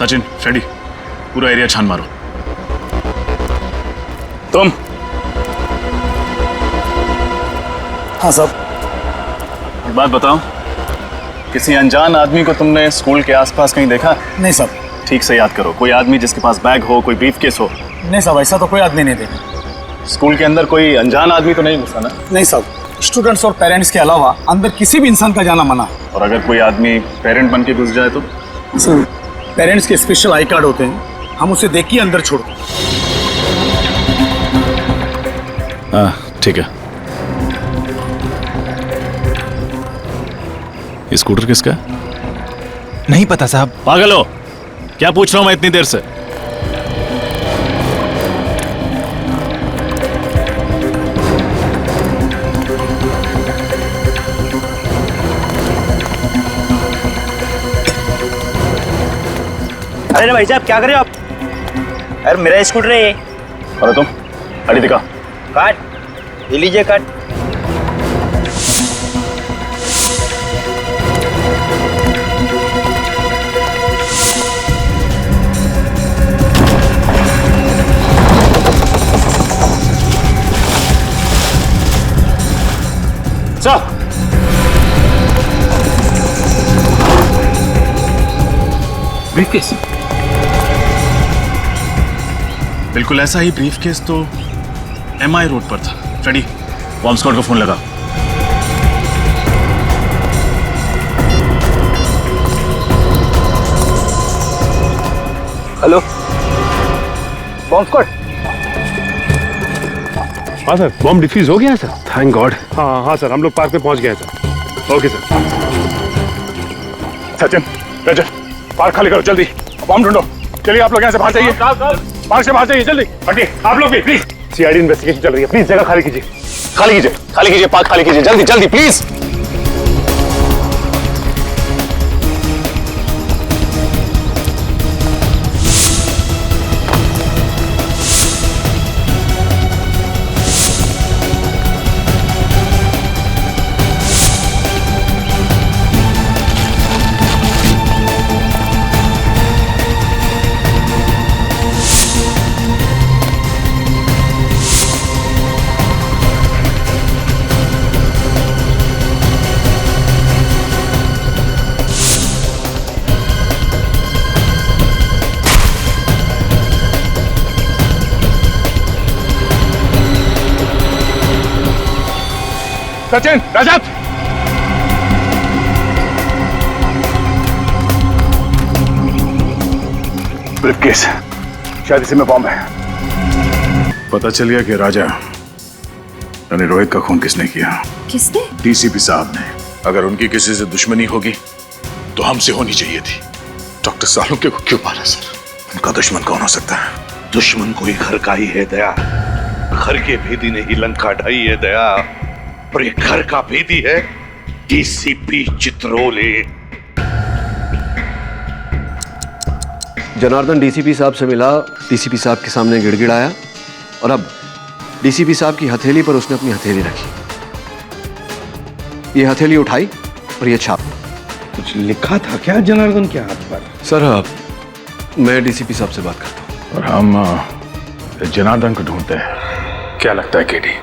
Sachin, Freddy, पूरा area छान मारो। तुम? हाँ साहब। एक बात बताओ, किसी अनजान आदमी को तुमने स्कूल के आसपास कहीं देखा? नहीं साहब। ठीक से याद करो, कोई आदमी जिसके पास बैग हो, कोई ब्रीफकेस हो। नहीं साहब, ऐसा तो कोई आदमी नहीं देखा। स्कूल के अंदर कोई अनजान आदमी तो नहीं घुसा ना? नहीं साहब, स्टूडेंट्स और पेरेंट्स के अलावा अंदर किसी भी इंसान का जाना मना है। और अगर कोई आदमी पेरेंट बन के घुस जाए तो? सर, पेरेंट्स के स्पेशल आई कार्ड होते हैं, हम उसे देख के अंदर छोड़ते हैं। हाँ ठीक है। ये स्कूटर किसका है? नहीं पता साहब। पागल हो क्या? पूछ रहा हूं मैं इतनी देर से। अरे भाई साहब क्या कर रहे हो आप? अरे मेरा स्कूटर है ये। अरे तुम गाड़ी दिखा। काट, ये लीजिए काट। Sir, briefcase. बिल्कुल ऐसा ही ब्रीफकेस तो MI रोड पर था। फ्रेडी, बॉम्ब स्क्वाड को फोन लगा। Hello, bomb squad. हाँ सर, बॉम्ब डिफ्यूज हो गया है सर। Thank God. हाँ सर, हम लोग पार्क पे पहुंच गए हैं sir. Okay sir. Sachin, Rajat, park खाली करो जल्दी, बॉम्ब ढूंढो। चलिए आप लोग यहाँ से बाहर जाइए, पार्क से बाहर जाइए जल्दी। हटिए आप लोग भी प्लीज। CID इन्वेस्टिगेशन चल रही है, प्लीज जगह खाली कीजिए। खाली कीजिए, खाली कीजिए, पार्क खाली कीजिए जल्दी जल्दी प्लीज। सचिन, रजत, ब्रीफकेस, शायद इसी में बॉम्ब है। पता चल गया कि राजा यानी रोहित का खून किसने किया। किसने? DCP साहब ने। अगर उनकी किसी से दुश्मनी होगी तो हमसे होनी चाहिए थी। डॉक्टर सालुंके को क्यों मारा सर? उनका दुश्मन कौन हो सकता है? दुश्मन कोई घर का ही है दया। घर के भेदी ने ही लंका ढाई है दया, और ये घर का भेदी है DCP चित्रोले। जनार्दन DCP साहब से मिला, DCP साहब के सामने गिड़गिड़ाया और अब DCP साहब की हथेली पर उसने अपनी हथेली रखी। ये हथेली उठाई और ये छाप। कुछ लिखा था क्या जनार्दन के हाथ पर? सर मैं DCP साहब से बात करता हूँ। और हम जनार्दन को ढूंढते हैं। क्या लगता है केडी,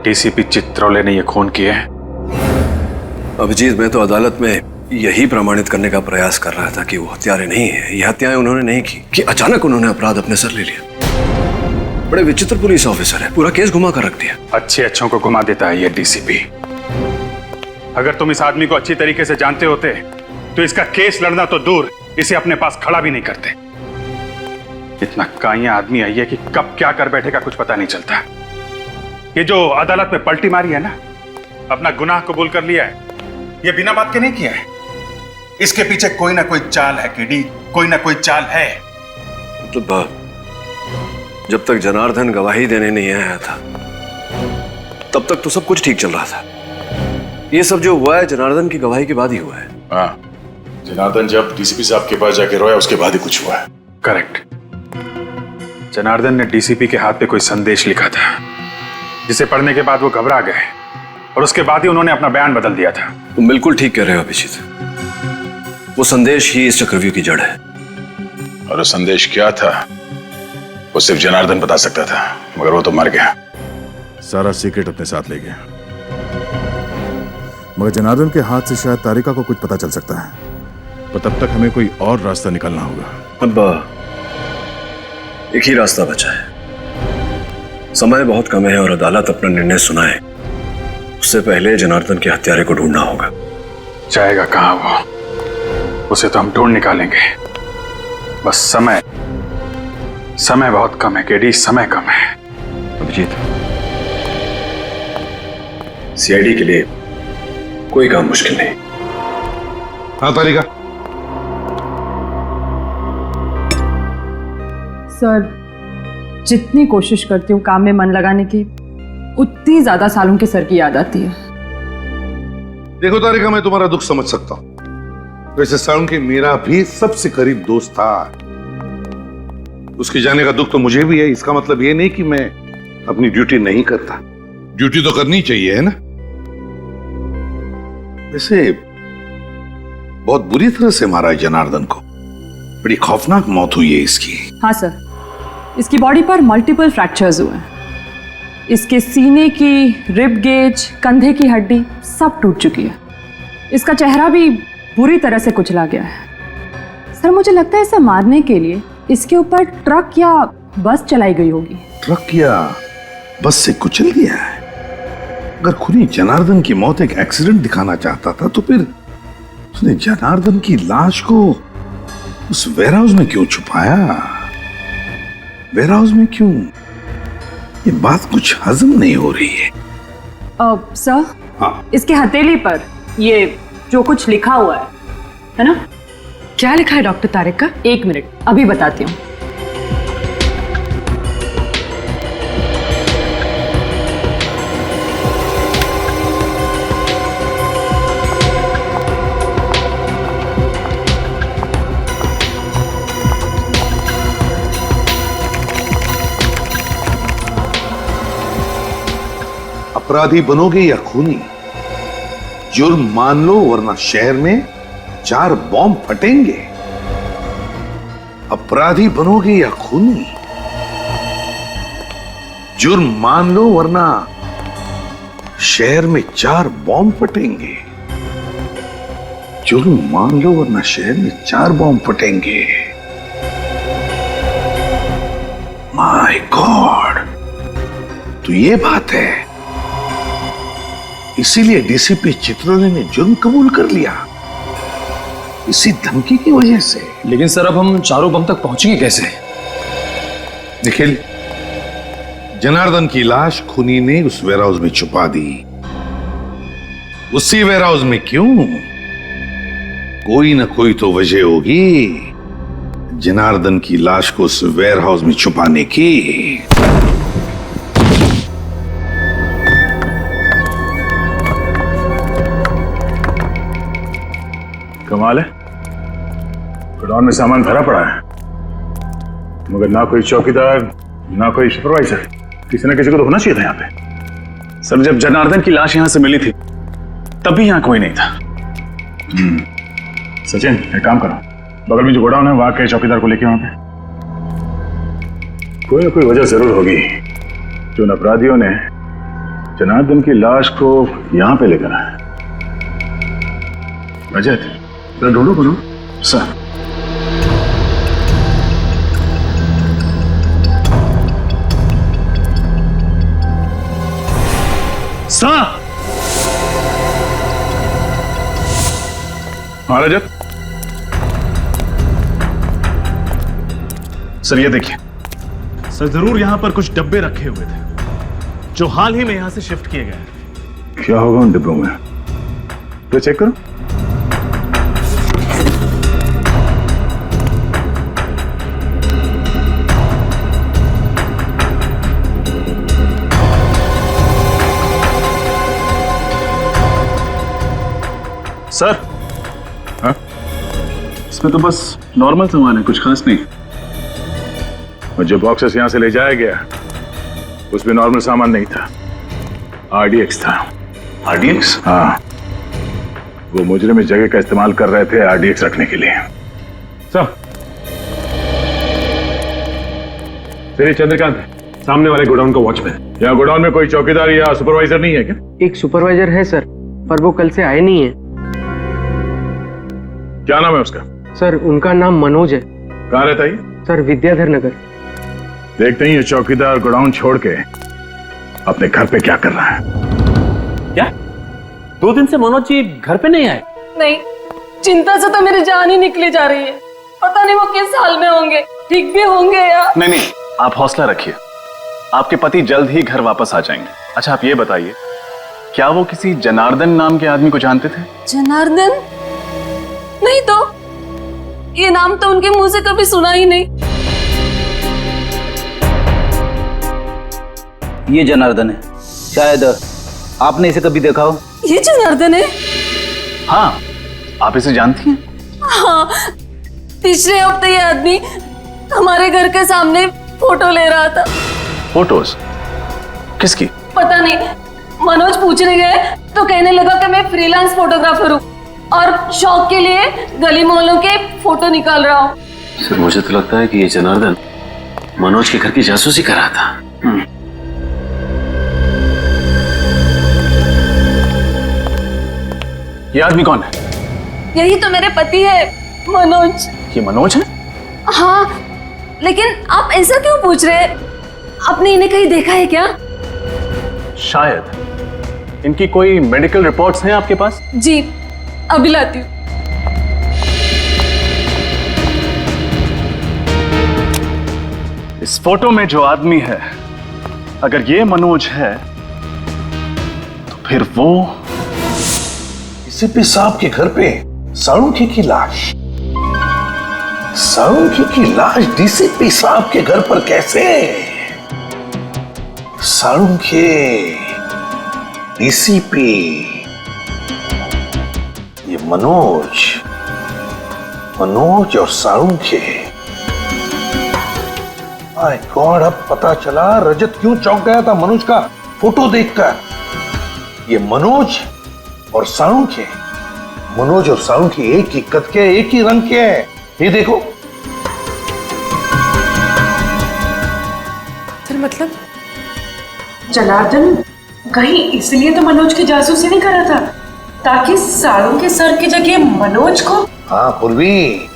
DCP चित्रोले ने ये खून किए हैं? अभिजीत, मैं तो अदालत में यही प्रमाणित करने का प्रयास कर रहा था कि वो हत्यारे नहीं है। ये हत्याएं उन्होंने नहीं की कि अचानक उन्होंने अपराध अपने सर ले लिया। बड़े विचित्र पुलिस ऑफिसर है, पूरा केस घुमा कर रख दिया। अच्छे अच्छों को घुमा देता है ये DCP। अगर तुम इस आदमी को अच्छी तरीके से जानते होते तो इसका केस लड़ना तो दूर, इसे अपने पास खड़ा भी नहीं करते। इतना काइया आदमी है ये कि कब क्या कर बैठेगा कुछ पता नहीं चलता। ये जो अदालत में पलटी मारी है ना, अपना गुनाह कबूल कर लिया है, ये बिना बात के नहीं किया है। इसके पीछे कोई ना कोई चाल है केडी, कोई ना कोई चाल है। मतलब जब तक जनार्दन गवाही देने नहीं आया था तब तक तो सब कुछ ठीक चल रहा था। ये सब जो हुआ है जनार्दन की गवाही के बाद ही हुआ है। हाँ, जनार्दन जब DCP साहब के पास जाके रोया उसके बाद ही कुछ हुआ है। करेक्ट। जनार्दन ने DCP के हाथ पे कोई संदेश लिखा था, जिसे पढ़ने के बाद वो घबरा गए और उसके बाद ही उन्होंने अपना बयान बदल दिया था। तुम बिल्कुल ठीक कह रहे हो अभिजीत। वो संदेश ही इस चक्रव्यूह की जड़ है। और वो संदेश क्या था वो सिर्फ जनार्दन बता सकता था, मगर वो तो मर गया। सारा सीक्रेट अपने साथ ले गया, मगर जनार्दन के हाथ से शायद तारिका को कुछ पता चल सकता है, पर तब तक हमें कोई और रास्ता निकालना होगा। अब एक ही रास्ता बचा है। समय बहुत कम है और अदालत अपना निर्णय सुनाए उससे पहले जनार्दन के हत्यारे को ढूंढना होगा। जाएगा कहां वो? उसे तो हम ढूंढ निकालेंगे, बस समय बहुत कम है केडी, समय कम है। अभिजीत, सीआईडी के लिए कोई काम मुश्किल नहीं। हाँ तारिका। सर, जितनी कोशिश करती हूँ काम में मन लगाने की, उतनी ज्यादा सालों के सर की याद आती है। देखो तारिका, मैं तुम्हारा दुख समझ सकता हूँ। वैसे सालुंके मेरा भी सबसे करीब दोस्त था। उसके जाने का दुख तो मुझे भी है। इसका मतलब ये नहीं कि मैं अपनी ड्यूटी नहीं करता। ड्यूटी तो करनी चाहिए, है ना? वैसे बहुत बुरी तरह से मारा है जनार्दन को। बड़ी खौफनाक मौत हुई है इसकी। हाँ सर, इसकी बॉडी पर मल्टीपल फ्रैक्चर्स हुए हैं। इसके सीने की रिब गेज, कंधे की हड्डी सब टूट चुकी है। इसका चेहरा भी बुरी तरह से कुचला गया है। सर, मुझे लगता है इसे मारने के लिए इसके ऊपर ट्रक या बस चलाई गई होगी। ट्रक या बस से कुचल दिया है? अगर खुनी जनार्दन की मौत एक एक्सीडेंट दिखाना चाहता था तो फिर उसने जनार्दन की लाश को उस वेयरहाउस में क्यों छुपाया? वेयरहाउस में क्यों? ये बात कुछ हजम नहीं हो रही है। सर, हाँ। इसके हथेली पर ये जो कुछ लिखा हुआ है ना? क्या लिखा है डॉक्टर तारिक का? एक मिनट, अभी बताती हूँ। अपराधी बनोगे या खूनी, जुर्म मान लो वरना शहर में 4 बॉम्ब फटेंगे। अपराधी बनोगे या खूनी, जुर्म मान लो वरना शहर में 4 बॉम्ब फटेंगे। जुर्म मान लो वरना शहर में 4 बॉम्ब फटेंगे। माय गॉड, तो ये बात है। इसीलिए डीसीपी चित्रोले ने जुर्म कबूल कर लिया, इसी धमकी की वजह से। लेकिन सर, अब हम 4 बम तक पहुंचेंगे कैसे? निखिल, जनार्दन की लाश खूनी ने उस वेयरहाउस में छुपा दी। उसी वेयरहाउस में क्यों? कोई ना कोई तो वजह होगी जनार्दन की लाश को उस वेयरहाउस में छुपाने की। कमाल है, गोडाउन में सामान भरा पड़ा है, मगर ना कोई चौकीदार ना कोई सुपरवाइजर। किसी ना किसी को तो होना चाहिए था यहाँ पे। सर, जब जनार्दन की लाश यहाँ से मिली थी तब भी यहाँ कोई नहीं था। सचिन, एक काम करो, बगल में जो गोडाउन है वहां के चौकीदार को लेके वहां पे। कोई ना कोई वजह जरूर होगी जो उन अपराधियों ने जनार्दन की लाश को यहाँ पे लेकर आया। रजत, ढूंढो करो सर। हाँ रजत। सर, ये देखिए। सर, जरूर यहां पर कुछ डब्बे रखे हुए थे जो हाल ही में यहां से शिफ्ट किए गए। क्या होगा उन डिब्बों में? तो चेक करो। सर, हाँ? इसमें तो बस नॉर्मल सामान है, कुछ खास नहीं। और जो बॉक्सेस यहां से ले जाया गया उसमें नॉर्मल सामान नहीं था, आरडीएक्स था। आरडीएक्स? हाँ, वो मुजरिम इस जगह का इस्तेमाल कर रहे थे आरडीएक्स रखने के लिए। सब मेरे चंद्रकांत है, सामने वाले गोडाउन का वॉचमैन। यहाँ गोडाउन में कोई चौकीदार या सुपरवाइजर नहीं है क्या? एक सुपरवाइजर है सर, पर वो कल से आए नहीं है। क्या नाम है उसका? सर उनका नाम मनोज है। कहाँ रहता है? सर विद्याधर नगर। देखते ही ये चौकीदार गोडाउन छोड़ के अपने घर पे क्या कर रहा है। क्या 2 दिन से मनोज जी घर पे नहीं आए? नहीं, चिंता से तो मेरी जान ही निकली जा रही है। पता नहीं वो किस हाल में होंगे, ठीक भी होंगे या नहीं नहीं, आप हौसला रखिए, आपके पति जल्द ही घर वापस आ जाएंगे। अच्छा आप ये बताइए, क्या वो किसी जनार्दन नाम के आदमी को जानते थे? जनार्दन? नहीं तो, ये नाम तो उनके मुंह से कभी सुना ही नहीं। ये जनार्दन है, शायद आपने इसे कभी देखा हो। ये जनार्दन है? हाँ, आप इसे जानती हैं? हाँ, पिछले हफ्ते ये आदमी हमारे घर के सामने फोटो ले रहा था। फोटोज? किसकी? पता नहीं, मनोज पूछने गए तो कहने लगा कि मैं फ्रीलांस फोटोग्राफर हूँ और शौक के लिए गली मोहल्लों के फोटो निकाल रहा हूँ। सर मुझे तो लगता है कि ये जनार्दन मनोज के घर की जासूसी कर रहा था। ये आदमी कौन है? यही तो मेरे पति है, मनोज। ये मनोज है? हाँ, लेकिन आप ऐसा क्यों पूछ रहे हैं? आपने इन्हें कहीं देखा है क्या? शायद। इनकी कोई मेडिकल रिपोर्ट्स हैं आपके पास? जी, अभी लाती हूँ। इस फोटो में जो आदमी है, अगर ये मनोज है तो फिर वो डीसीपी साहब के घर पे साळुंखे की लाश। साळुंखे की लाश डीसीपी साहब के घर पर कैसे? साळुंखे, डीसीपी, ये मनोज और साळुंखे। माय गॉड, अब पता चला रजत क्यों चौंक गया था मनोज का फोटो देखकर। ये मनोज और साळुंखे, मनोज और साळुंखे एक ही कद के, एक ही रंग के हैं। ये देखो। सर मतलब जनार्दन कहीं इसलिए तो मनोज की जासूसी नहीं कर रहा था ताकि साळुंखे सर की जगह मनोज को। हाँ पूर्वी,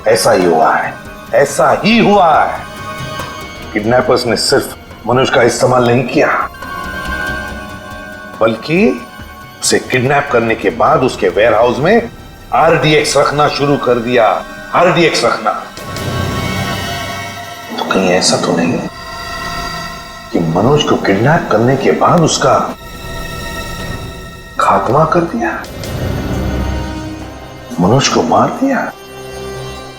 ऐसा ही हुआ है, ऐसा ही हुआ है। किडनैपर्स ने सिर्फ मनोज का इस्तेमाल नहीं किया, बल्कि उसे किडनैप करने के बाद उसके वेयरहाउस में आरडीएक्स रखना शुरू कर दिया। आरडीएक्स रखना तो कहीं ऐसा तो नहीं कि मनोज को किडनैप करने के बाद उसका खात्मा कर दिया, मनोज को मार दिया?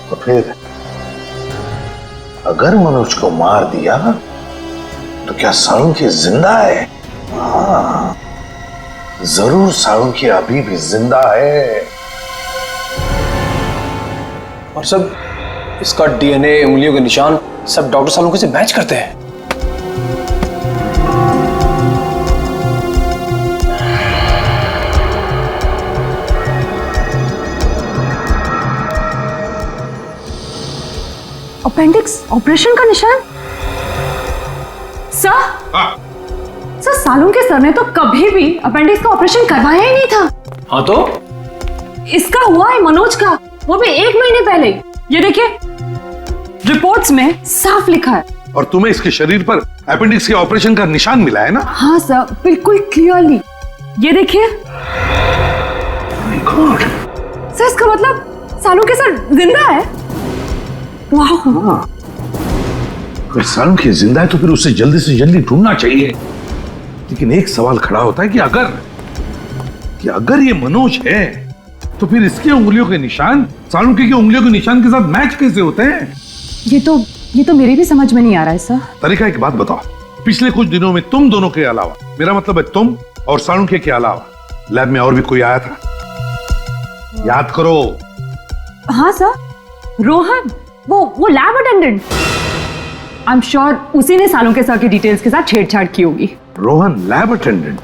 तो फिर अगर मनोज को मार दिया तो क्या साळुंखे जिंदा है? हाँ, जरूर साळुंखे अभी भी जिंदा है। और सब इसका डीएनए, उंगलियों के निशान सब डॉक्टर साळुंखे से मैच करते हैं। अपेंडिक्स ऑपरेशन का निशान? सर, सर साळुंखे सर ने तो कभी भी अपेंडिक्स का ऑपरेशन करवाया ही नहीं था। हाँ तो इसका हुआ है मनोज का, वो भी 1 महीने पहले। ये देखिए, रिपोर्ट्स में साफ लिखा है। और तुम्हें इसके शरीर पर अपेंडिक्स के ऑपरेशन का निशान मिला है ना? हाँ सर, बिल्कुल क्लियरली। ये देखिए। सर इसका मतलब साळुंखे सर जिंदा है? वाह। अगर साळुंखे जिंदा है तो फिर उसे जल्दी से जल्दी ढूंढना चाहिए। लेकिन एक सवाल खड़ा होता है कि अगर ये मनोज है तो फिर इसके उंगलियों के निशान साळुंखे की उंगलियों के निशान के साथ मैच कैसे होते हैं? ये तो मेरी भी समझ में नहीं आ रहा है सर। तरीका एक बात बताओ, पिछले कुछ दिनों में तुम दोनों के अलावा, मेरा मतलब है तुम और साळुंखे के अलावा, लैब में और भी कोई आया था? याद करो। हाँ सर, रोहन, वो lab attendant. I am sure उसी ने साळुंखे सर की डिटेल्स के साथ छेड़छाड़ की होगी। Rohan lab attendant?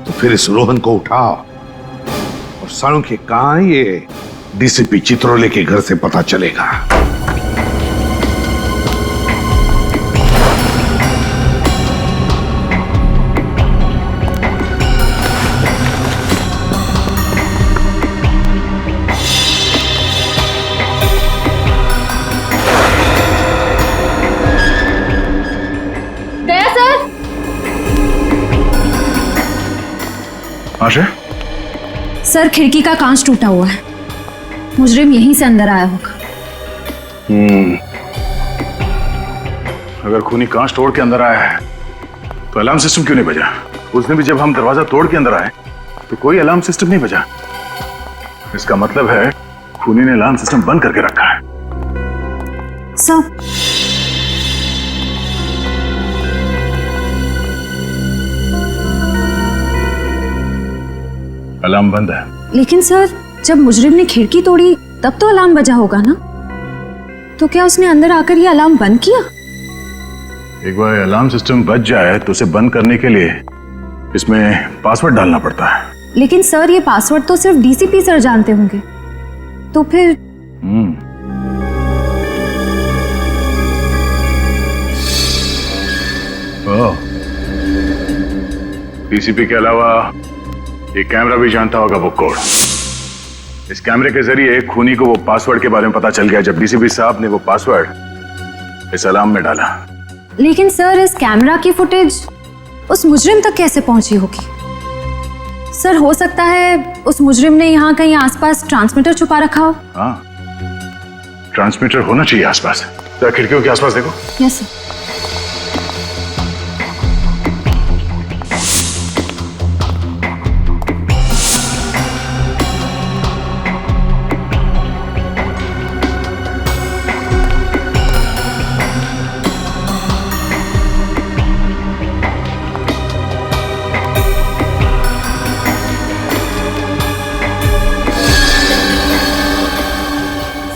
तो फिर इस रोहन को उठाओ और साळुंखे कहाँ है ये डीसीपी चित्रोले के घर से पता चलेगा। सर खिड़की का कांच टूटा हुआ है, मुजरिम यहीं से अंदर आया होगा। अगर खूनी कांच तोड़ के अंदर आया है तो अलार्म सिस्टम क्यों नहीं बजा? उस दिन भी जब हम दरवाजा तोड़ के अंदर आए तो कोई अलार्म सिस्टम नहीं बजा। इसका मतलब है खूनी ने अलार्म सिस्टम बंद करके रखा है। सर अलार्म बंद है। लेकिन सर जब मुजरिम ने खिड़की तोड़ी तब तो अलार्म बजा होगा ना, तो क्या उसने अंदर आकर ये अलार्म बंद किया? एक बार अलार्म सिस्टम बच जाए तो उसे बंद करने के लिए इसमें पासवर्ड डालना पड़ता है। लेकिन सर ये पासवर्ड तो सिर्फ डीसीपी सर जानते होंगे, तो फिर डीसीपी के अलावा ये कैमरा भी जानता होगा वो कोड। इस कैमरे के जरिए खूनी को वो पासवर्ड के बारे में पता चल गया जब डीसीपी साहब ने वो पासवर्ड इस अलार्म में डाला। लेकिन सर इस कैमरा की फुटेज उस मुजरिम तक कैसे पहुंची होगी? सर हो सकता है उस मुजरिम ने यहाँ कहीं आसपास ट्रांसमीटर छुपा रखा हो। हाँ, ट्रांसमीटर होना चाहिए आसपास। तो खिड़कियों के आसपास देखो। Yes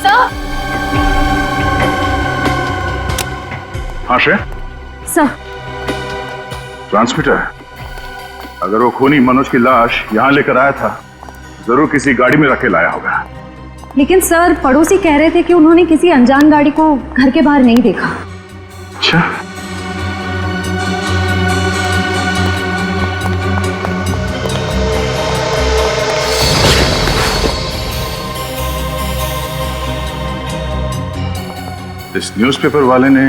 sir. हाँ श्रेय? सर ट्रांसमीटर, अगर वो खूनी मनोज की लाश यहाँ लेकर आया था जरूर किसी गाड़ी में रख के लाया होगा। लेकिन सर पड़ोसी कह रहे थे कि उन्होंने किसी अनजान गाड़ी को घर के बाहर नहीं देखा। अच्छा, इस न्यूज़पेपर वाले ने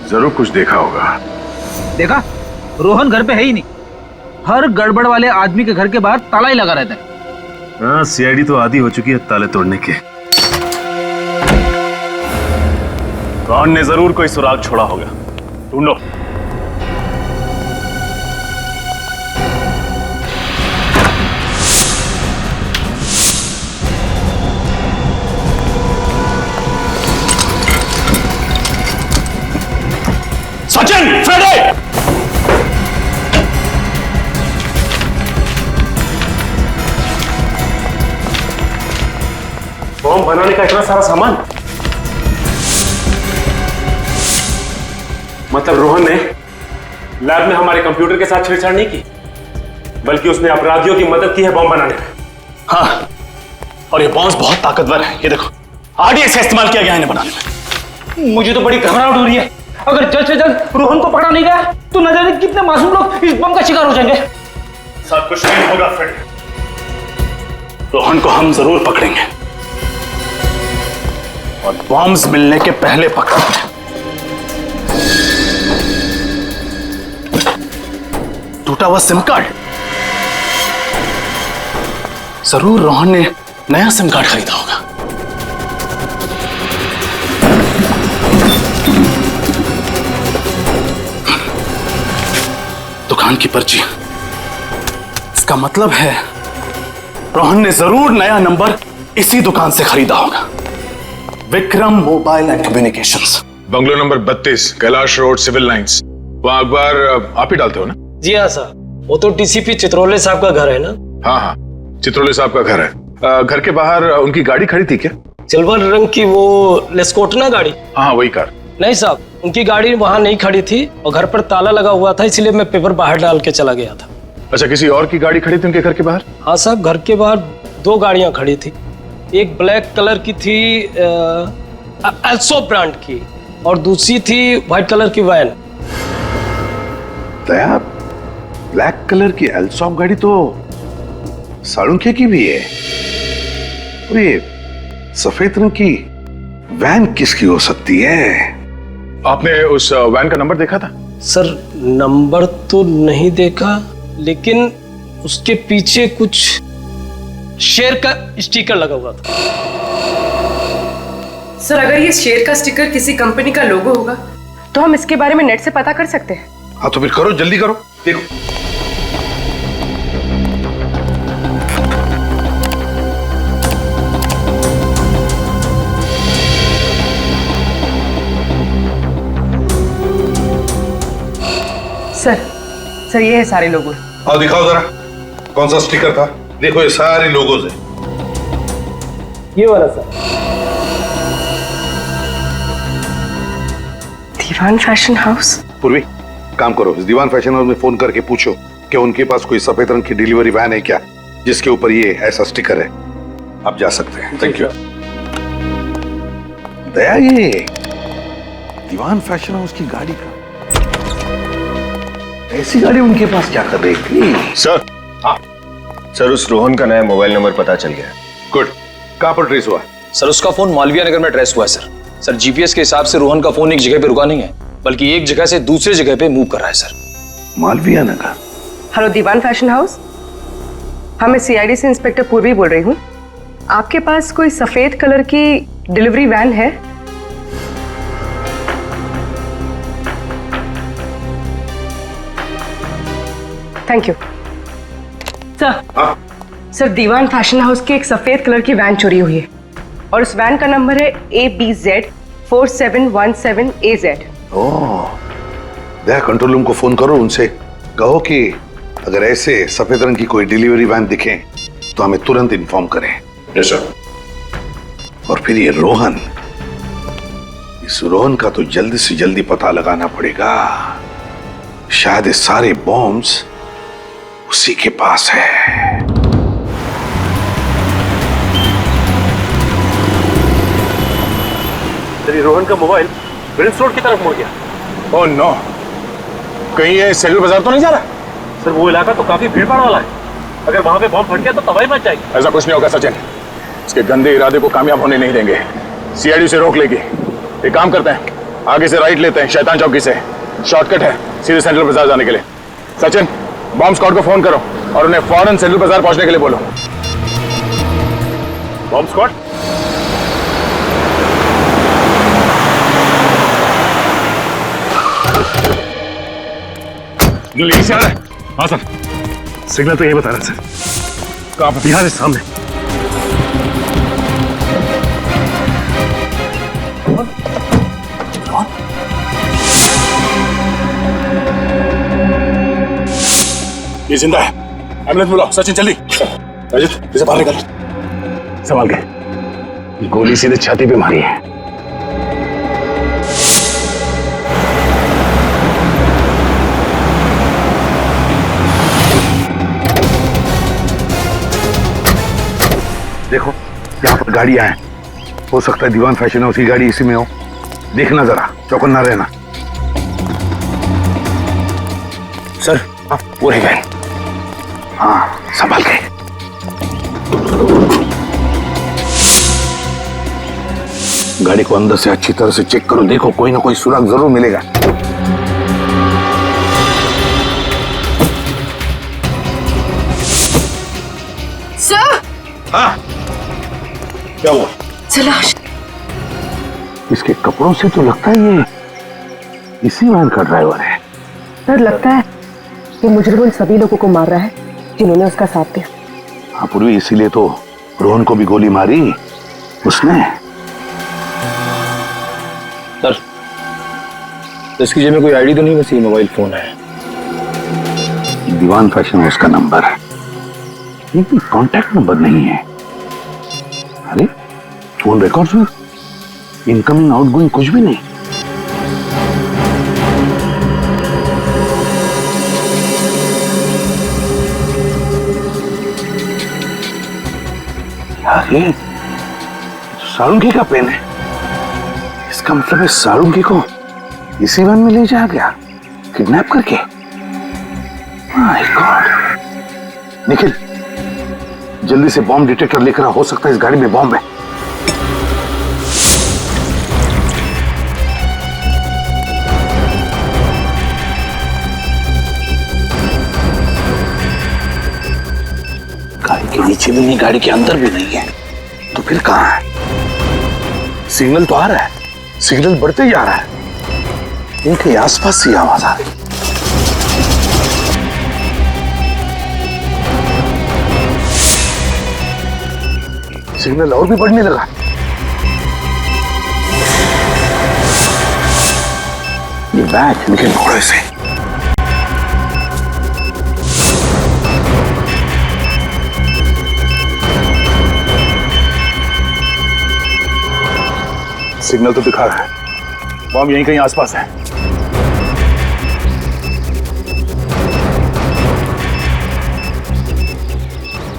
जरूर कुछ देखा होगा। देखा, रोहन घर पे है ही नहीं। हर गड़बड़ वाले आदमी के घर के बाहर ताला ही लगा रहता है। हाँ, सीआईडी तो आदी हो चुकी है ताले तोड़ने के। रोहन ने जरूर कोई सुराग छोड़ा होगा, ढूंढो। सचिन, फ्रेडे! बॉम्ब बनाने का इतना सारा सामान, मतलब रोहन ने लैब में हमारे कंप्यूटर के साथ छेड़छाड़ नहीं की, बल्कि उसने अपराधियों की मदद की है बॉम्ब बनाने में। हाँ, और ये बॉम्ब बहुत ताकतवर है। ये देखो, आरडीएक्स का इस्तेमाल किया गया है इन्हें बनाने में। मुझे तो बड़ी घबराहट हो रही है। अगर जल्द से जल्द रोहन को पकड़ा नहीं गया तो न जाने कितने मासूम लोग इस बम का शिकार हो जाएंगे। सब कुछ नहीं होगा फ्रेड, रोहन को हम जरूर पकड़ेंगे और बॉम्ब्स मिलने के पहले पकड़ेंगे। टूटा हुआ सिम कार्ड, जरूर रोहन ने नया सिम कार्ड खरीदा होगा। दुकान की पर्ची, इसका मतलब है रोहन ने जरूर नया नंबर इसी दुकान से खरीदा होगा। Vikram mobile and communications, bungalow number 32, Kailash road, civil lines. वहाँ अखबार आप ही डालते हो ना? जी हाँ सर, वो तो डीसीपी चित्रोले साहब का घर है ना? हाँ हाँ, चित्रोले साहब का घर है। घर के बाहर उनकी गाड़ी खड़ी थी क्या? सिल्वर रंग की वो लेस्कोटना गाड़ी? हाँ वही कार। नहीं साहब, उनकी गाड़ी वहाँ नहीं खड़ी थी और घर पर ताला लगा हुआ था, इसलिए मैं पेपर बाहर डाल के चला गया था। अच्छा, किसी और की गाड़ी खड़ी थी उनके घर के बाहर? हाँ साहब, घर के बाहर दो गाड़ियाँ खड़ी थी। एक ब्लैक कलर की थी एल्सो ब्रांड की, और दूसरी थी व्हाइट कलर की वैन। दया, ब्लैक कलर की एल्सॉप गाड़ी तो साळुंखे की भी है, और ये सफेद रंग की वैन किसकी हो सकती है? आपने उस वैन का नंबर देखा था? सर नंबर तो नहीं देखा, लेकिन उसके पीछे कुछ शेर का स्टिकर लगा हुआ था। सर अगर ये शेर का स्टिकर किसी कंपनी का लोगो होगा तो हम इसके बारे में नेट से पता कर सकते हैं। हाँ तो फिर करो, जल्दी करो। देखो सर ये है सारे लोगो। आओ दिखाओ जरा कौन सा स्टिकर था। देखो ये सारे लोगोज है। ये वाला सर। Diwan fashion house. पूर्वी काम करो, इस दीवान फैशन हाउस में फोन करके पूछो कि उनके पास कोई सफेद रंग की डिलीवरी वैन है क्या जिसके ऊपर ये ऐसा स्टिकर है। आप जा सकते हैं। Thank you. दया, ये दीवान फैशन हाउस की गाड़ी का, ऐसी गाड़ी उनके पास क्या कर रही थी? सर, हाँ सर, उस रोहन का नया मोबाइल नंबर पता चल गया। गुड। कहां पर ट्रेस हुआ? सर उसका फोन मालविया नगर में ट्रेस हुआ है सर। सर जीपीएस के हिसाब से रोहन का फोन एक जगह पे रुका नहीं है बल्कि एक जगह से दूसरी जगह पे मूव कर रहा है सर। मालविया नगर। हेलो दीवान फैशन हाउस, हाँ मैं सीआईडी से इंस्पेक्टर पूर्वी बोल रही हूँ। आपके पास कोई सफेद कलर की डिलीवरी वैन है? Thank you sir Diwan fashion house की एक सफेद कलर की वैन चोरी हुई है और उस वैन का नंबर है ABZ4717AZ। ओह, दया कंट्रोल रूम को फोन करो, उनसे कहो कि अगर ऐसे सफेद रंग की कोई डिलीवरी वैन दिखे तो हमें तुरंत इन्फॉर्म करें। Yes sir. और फिर ये रोहन, इस रोहन का तो जल्दी से जल्दी पता लगाना पड़ेगा। शायद ये सारे बॉम्ब्स उसी के पास है। तेरी रोहन का मोबाइल प्रिंस रोड की तरफ मुड़ गया। ओह नो, कहीं ये सेलुलर बाजार तो नहीं जा रहा? सर वो इलाका तो काफी भीड़ भाड़ वाला है, अगर वहां पे बॉम्ब फट गया तो तबाही मच जाएगी। ऐसा कुछ नहीं होगा सचिन, इसके गंदे इरादे को कामयाब होने नहीं देंगे। सीआईडी से रोक लेगी। एक काम करते हैं, आगे से राइट लेते हैं, शैतान चौकी से शॉर्टकट है सीधे सेंट्रल बाजार जाने के लिए। सचिन, बॉम्ब स्क्वाड को फोन करो और उन्हें फौरन सेंट्रल बाजार पहुंचने के लिए बोलो। Bomb squad? यहीं से आ रहा है? हाँ सर, सिग्नल तो यही बता रहा है सर। कहाँ पर? यहाँ से सामने। ये जिंदा है। एम्बुलेंस बुलाओ। सचिन जल्दी। अजित इसे बाहर निकाल। संभाल के। गोली सीधे छाती पे मारी है। देखो यहाँ पर गाड़ियां हैं, हो सकता है दीवान फैशन हाउस की गाड़ी इसी में हो। देखना जरा, चौकन्ना रहना। सर आप पूरे गए? हाँ संभाल के। गाड़ी को अंदर से अच्छी तरह से चेक करो, देखो कोई ना कोई सुराग जरूर मिलेगा। सर। हाँ क्या हुआ? सलाश। इसके कपड़ों से तो लगता है ये इसी वैन का ड्राइवर है। सर लगता है ये मुजरिम उन सभी लोगों को मार रहा है जिन्होंने उसका साथ दिया। हाँ पूर्वी, इसीलिए तो रोहन को भी गोली मारी उसने। सर इसकी जेब में कोई आईडी तो नहीं, बस ये मोबाइल फोन है। दीवान फैशन हाउस का नंबर, ये कोई कांटेक्ट नंबर नहीं है। अरे फोन रिकॉर्ड्स में इनकमिंग आउटगोइंग कुछ भी नहीं। यार ये सारुंगी का पेन है। इसका मतलब है सारुंगी को इसी वैन में ले जाया गया किडनैप करके। My God. निखिल जल्दी से बॉम्ब डिटेक्टर लेकर आ, हो सकता है इस गाड़ी में बॉम्ब है। गाड़ी के के नीचे भी नहीं, गाड़ी के अंदर भी नहीं है, तो फिर कहाँ है? सिग्नल तो आ रहा है, सिग्नल बढ़ते जा रहा है, इनके आसपास से आवाज आ रही। सिग्नल और भी बढ़ने लगा। ये बैग इनके घोड़े से। सिग्नल तो दिखा रहा है, बॉम्ब यहीं कहीं आसपास है।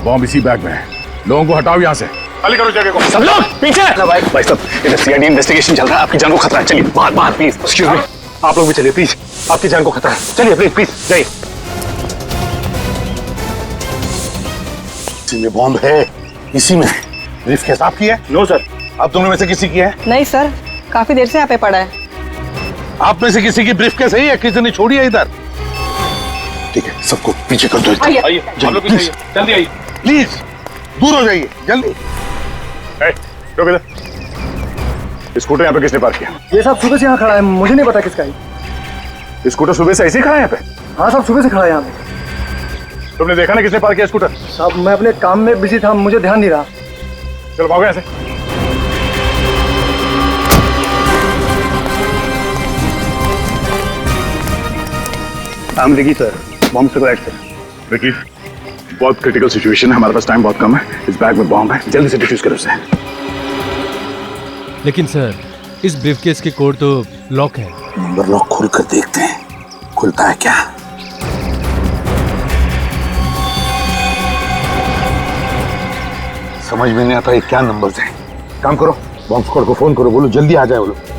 बॉम्ब इसी बैग में है। लोगों को हटाओ यहाँ से, खाली करो जगह को। सब लोग पीछे। भाई साहब, इधर सीआईडी इन्वेस्टिगेशन चल रहा है, आपकी जान को खतरा है। चलिए बाहर बाहर प्लीज। एक्सक्यूज मी, आप लोग भी चलिए प्लीज, आपकी जान को खतरा है। चलिए प्लीज प्लीज जाइए। इसी में बॉम्ब है, इसी में। ब्रीफ केस आपकी है? No sir. आप दोनों में से किसी की है? नहीं सर, काफी देर से यहाँ पे पड़ा है। आप में से किसी की ब्रीफ केस है या किसी ने छोड़ी है इधर? ठीक है, सबको पीछे कर दो। आइए हम लोग पीछे, जल्दी आइए प्लीज, दूर हो जाइए जल्दी। रुक इधर। स्कूटर यहाँ पे किसने पार्क किया? ये सब सुबह से यहाँ खड़ा है, मुझे नहीं पता किसका है। स्कूटर सुबह से ऐसे ही खड़ा है यहाँ पे? हाँ साहब, सुबह से खड़ा है यहाँ पे। तुमने देखा ना किसने पार्क किया स्कूटर? साहब मैं अपने काम में बिजी था, मुझे ध्यान नहीं रहा। चलो भागो यहाँ से। नाम लिखी सर, बॉम्ब से राइट सर। विकी, बहुत क्रिटिकल सिचुएशन है, हमारे पास टाइम बहुत कम है। इस बैग में बॉम्ब है, जल्दी से डिफ्यूज करो उसे। लेकिन सर, इस ब्रीफकेस के कोड तो लॉक है। नंबर लॉक खोल कर देखते हैं, खुलता है क्या? समझ में नहीं आता ये क्या नंबर्स हैं। काम करो, बॉम्ब स्क्वाड को फोन करो, बोलो जल्दी आ जाए वो लोग।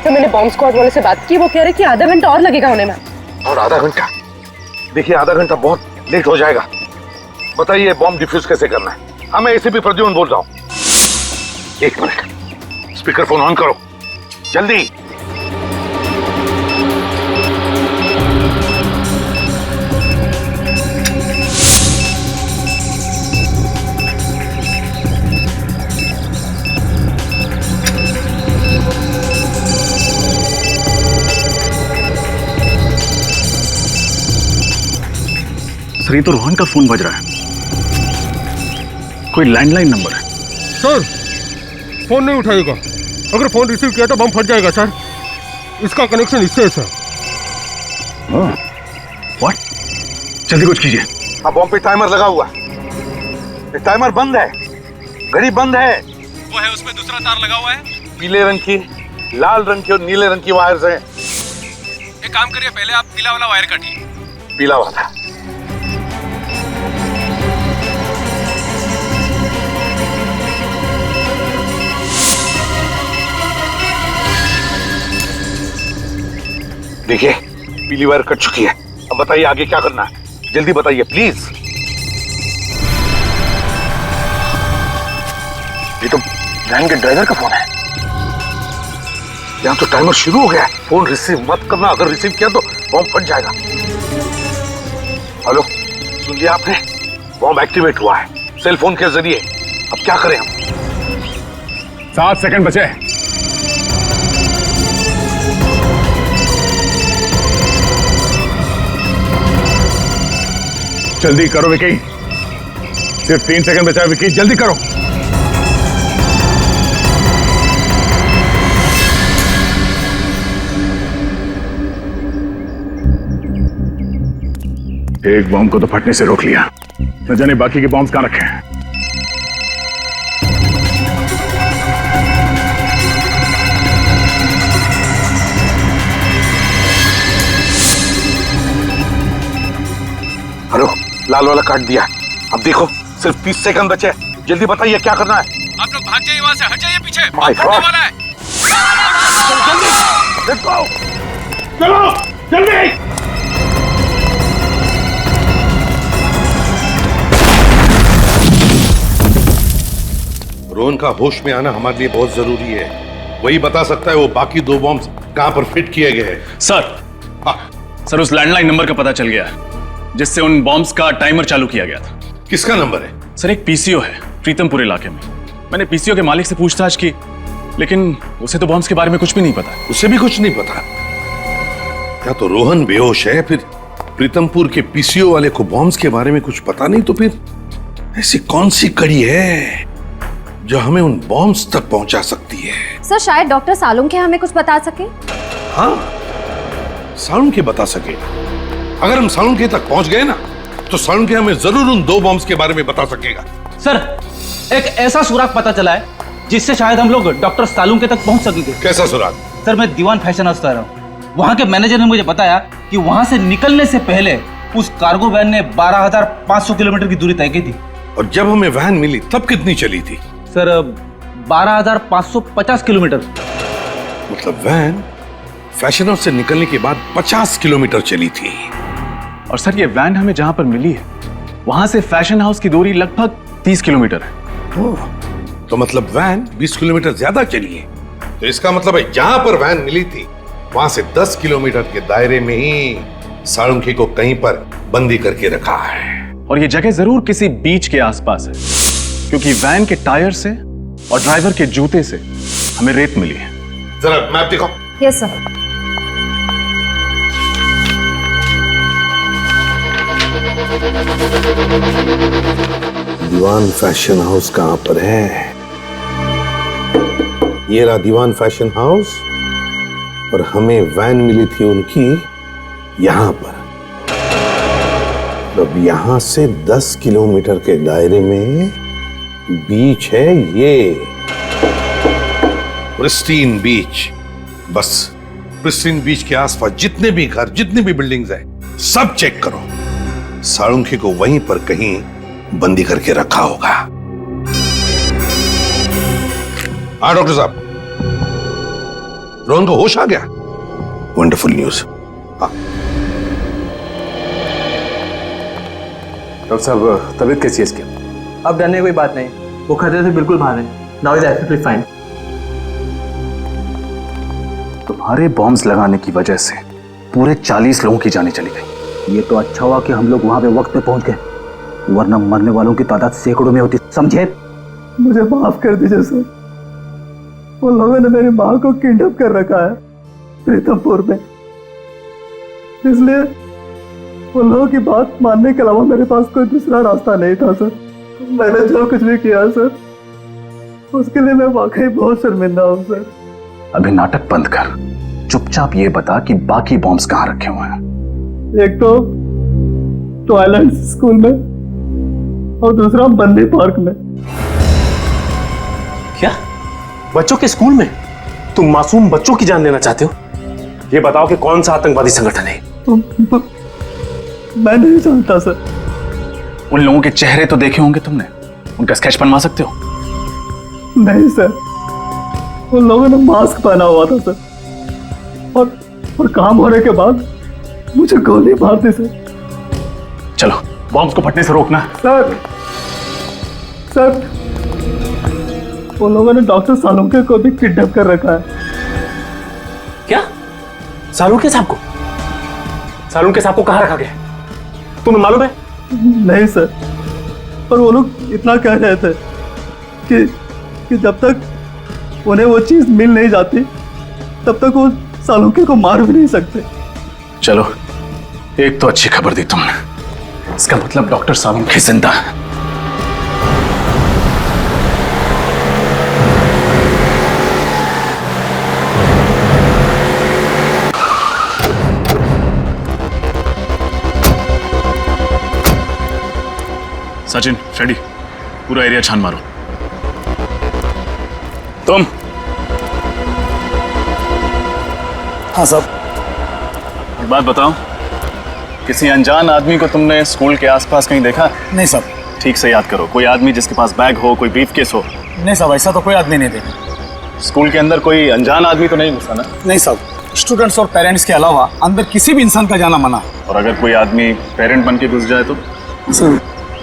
तो मैंने बॉम्ब स्क्वाड वाले से बात की, वो कह रहे कि आधा घंटा और लगेगा होने में। और आधा घंटा? देखिए आधा घंटा बहुत लेट हो जाएगा। बताइए बॉम्ब डिफ्यूज कैसे करना है? हाँ, मैं एसीपी प्रद्युम्न बोल रहा हूँ। एक मिनट, स्पीकर फोन ऑन करो जल्दी। सर ये तो रोहन का फोन बज रहा है, कोई लैंडलाइन नंबर है। सर फोन नहीं उठाएगा, अगर फोन रिसीव किया तो बम फट जाएगा सर। इसका कनेक्शन इससे है सर। व्हाट? जल्दी कुछ कीजिए। हाँ, बॉम्ब पे टाइमर लगा हुआ है। टाइमर बंद है, घड़ी बंद है। वो है उसमें दूसरा तार लगा हुआ है, पीले रंग की, लाल रंग की और नीले रंग की वायर्स हैं। एक काम करिए, पहले आप पीला वाला वायर काटिए। पीला वाला? देखिए पीली वायर कट चुकी है। अब बताइए आगे क्या करना है, जल्दी बताइए प्लीज। ये तो वैन के ड्राइवर का फोन है। यहाँ तो टाइमर शुरू हो गया है। फोन रिसीव मत करना, अगर रिसीव किया तो बॉम्ब फट जाएगा। हेलो, सुन लिया आपने? बॉम्ब एक्टिवेट हुआ है सेल फोन के जरिए। अब क्या करें हम? 7 सेकंड बचे। जल्दी करो विकी, सिर्फ 3 सेकंड बचा है विकी, जल्दी करो। एक बॉम्ब को तो फटने से रोक लिया, न जाने बाकी के बॉम्ब्स कहां रखे हैं। लाल वाला काट दिया। अब देखो सिर्फ 30 सेकंड बचे, जल्दी बताइए क्या करना है। आप लोग भाग जाइए वहां से, हट जाइए पीछे, My फटने God! वाला है। Let's go! चलो जल्दी। रोहन का होश में आना हमारे लिए बहुत जरूरी है। वही बता सकता है वो बाकी 2 बॉम्ब्स कहां पर फिट किए गए हैं। सर उस लैंडलाइन नंबर का पता चल गया जिससे उन बॉम्ब्स का टाइमर चालू किया गया था। किसका नंबर है? सर एक पीसीओ है प्रीतमपुर इलाके में। मैंने पीसीओ के मालिक से पूछताछ की, लेकिन उसे तो बॉम्ब्स के बारे में कुछ भी नहीं पता। उसे भी कुछ नहीं पता? या तो रोहन बेहोश है, फिर प्रीतमपुर के पीसीओ वाले को बॉम्ब्स के बारे में कुछ पता नहीं, तो फिर ऐसी कौन सी कड़ी है जो हमें उन बॉम्ब्स तक पहुंचा सकती है? सर शायद डॉक्टर सालुंखे हमें कुछ बता सके। हाँ, सालुंखे बता सके। अगर हम सालुंखे तक पहुंच गए ना, तो सालुंखे हमें जरूर उन 2 बॉम्ब्स के बारे में बता सकेगा। सर एक ऐसा सुराग पता चला है जिससे शायद हम लोग डॉक्टर सालुंखे तक पहुंच सकेंगे। कैसा सुराग? सर मैं दीवान फैशन हाउस जा रहा हूँ। वहाँ के मैनेजर ने मुझे बताया कि वहाँ से निकलने से पहले उस कार्गो वैन ने 12,500 किलोमीटर की दूरी तय की थी। और जब हमें वैन मिली तब कितनी चली थी? Sir 12,550 kilometre. मतलब वैन फैशन हाउस से निकलने के बाद 50 किलोमीटर चली थी। और सर ये वैन हमें जहां पर मिली है वहां से फैशन हाउस की दूरी लगभग 30 किलोमीटर है। तो मतलब वैन 20 किलोमीटर ज्यादा चली है। तो इसका मतलब है जहां पर वैन मिली थी वहां से 10 किलोमीटर के दायरे में ही सालुंखे को कहीं पर बंदी करके रखा है। और ये जगह जरूर किसी बीच के आसपास है, क्योंकि वैन के टायर से और ड्राइवर के जूते से हमें रेत मिली है। जरा मैप दिखाओ। Yes sir. Diwan fashion house कहां पर है? ये रहा दीवान फैशन हाउस, और हमें वैन मिली थी उनकी यहां पर। अब यहां से 10 किलोमीटर के दायरे में बीच है ये प्रिस्टीन बीच। बस प्रिस्टीन बीच के आसपास जितने भी घर, जितनी भी बिल्डिंग्स हैं, सब चेक करो। सालुंखे को वहीं पर कहीं बंदी करके रखा होगा। हाँ डॉक्टर साहब, रोहन को होश आ गया? Wonderful news. हाँ डॉक्टर साहब, तबीयत कैसी है इसकी? अब डरने की कोई बात नहीं, वो खतरे से बिल्कुल बाहर है। Now is absolutely fine. तुम्हारे बॉम्ब्स लगाने की वजह से पूरे 40 लोगों की जानें चली गई। ये तो अच्छा हुआ कि हम लोग वहां पे वक्त पे पहुंच गए, वरना मरने वालों की तादाद सैकड़ों में होती, समझे? मुझे माफ कर दीजिए सर। उन लोगों ने मेरी माँ को किडनैप कर रखा है प्रीतमपुर में, इसलिए उन लोगों की बात मानने के अलावा मेरे पास कोई दूसरा रास्ता नहीं था सर। मैंने जो कुछ भी किया सर, उसके लिए मैं वाकई बहुत शर्मिंदा हूँ सर। अभी नाटक बंद कर, चुपचाप ये बता कि बाकी बॉम्ब्स कहाँ रखे हुए हैं। एक तो ट्वाइलाइट स्कूल में और दूसरा बंदी पार्क में। क्या? बच्चों के स्कूल में? तुम मासूम बच्चों की जान लेना चाहते हो? ये बताओ कि कौन सा आतंकवादी संगठन है? मैं नहीं जानता सर। उन लोगों के चेहरे तो देखे होंगे तुमने, उनका स्केच बनवा सकते हो? नहीं सर, उन लोगों ने मास्क पहना हुआ था सर, और काम होने के बाद मुझे गोली मार दी सर। चलो बॉम्ब्स को फटने से रोकना। सर उन लोगों ने डॉक्टर सालुंखे को भी किडनैप कर रखा है। क्या? सालुंखे साहब को? सालुंखे साहब को कहाँ रखा गया? तुम्हें मालूम है? नहीं सर, पर वो लोग इतना कह रहे थे कि जब तक उन्हें वो चीज मिल नहीं जाती तब तक वो सालुंखे को मार भी नहीं सकते। चलो एक तो अच्छी खबर दी तुमने, इसका मतलब डॉक्टर सालुंखे जिंदा है। सचिन, फ्रेडी, पूरा एरिया छान मारो। तुम? हाँ साहब। एक बात बताओ, किसी अनजान आदमी को तुमने स्कूल के आसपास कहीं देखा? नहीं साहब। ठीक से याद करो, कोई आदमी जिसके पास बैग हो, कोई ब्रीफकेस हो। नहीं साहब, ऐसा तो कोई आदमी नहीं देखा। स्कूल के अंदर कोई अनजान आदमी तो नहीं घुसा ना? नहीं साहब, स्टूडेंट्स और पेरेंट्स के अलावा अंदर किसी भी इंसान का जाना मना है। और अगर कोई आदमी पेरेंट बन के घुस जाए तो? सर,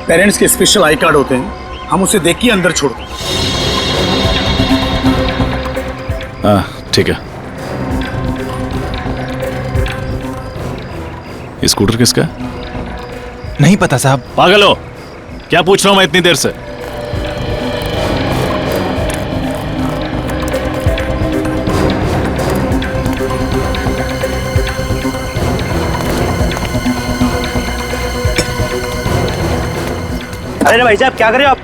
पेरेंट्स के स्पेशल आई कार्ड होते हैं, हम उसे देख के अंदर छोड़ते हैं। हाँ ठीक है। ये स्कूटर किसका है? नहीं पता साहब। पागल हो क्या? पूछ रहा हूं मैं इतनी देर से। अरे भाई साहब क्या कर रहे हो आप?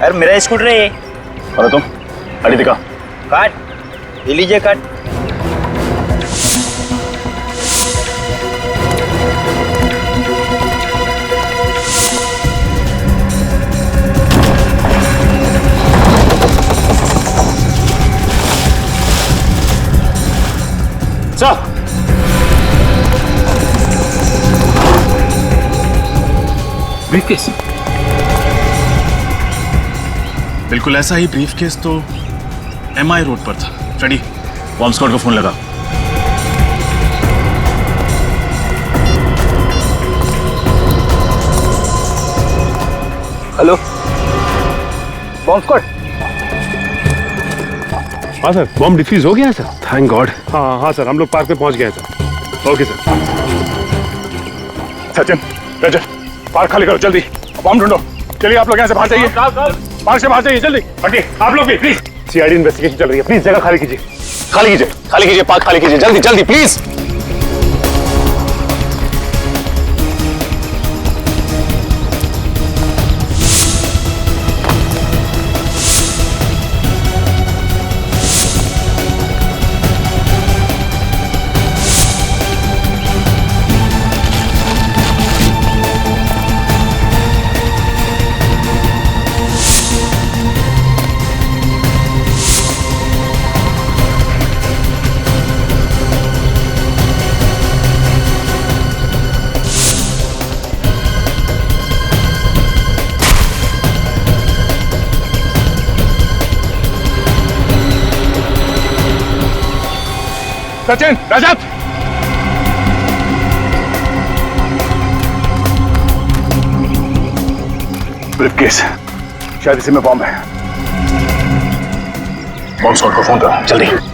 अरे मेरा स्कूटर है ये। अरे तुम गाड़ी दिखा। काट, ले लीजिए काट। ब्रीफकेस? बिल्कुल ऐसा ही ब्रीफकेस तो एमआई रोड पर था। फ्रेडी, बॉम्ब स्क्वाड को फोन लगा। Hello, bomb squad. हाँ सर, बॉम्ब डिफ्यूज हो गया है सर। Thank God. हाँ हाँ सर, हम लोग पार्क पे पहुंच गए sir. Okay sir. Sachin, Rajat, park खाली करो जल्दी, बॉम्ब ढूंढो। चलिए आप लोग यहाँ से बाहर जाइए, पार्क से बाहर जाइए जल्दी। हटिए आप लोग भी प्लीज। सीआईडी इन्वेस्टिगेशन चल रही है, प्लीज जगह खाली कीजिए। खाली कीजिए, खाली कीजिए, पार्क खाली कीजिए, जल्दी जल्दी प्लीज। सचिन, रजत, ब्रीफकेस, शायद इसी में बॉम्ब है। बॉम्ब स्क्वाड को फोन करो जल्दी।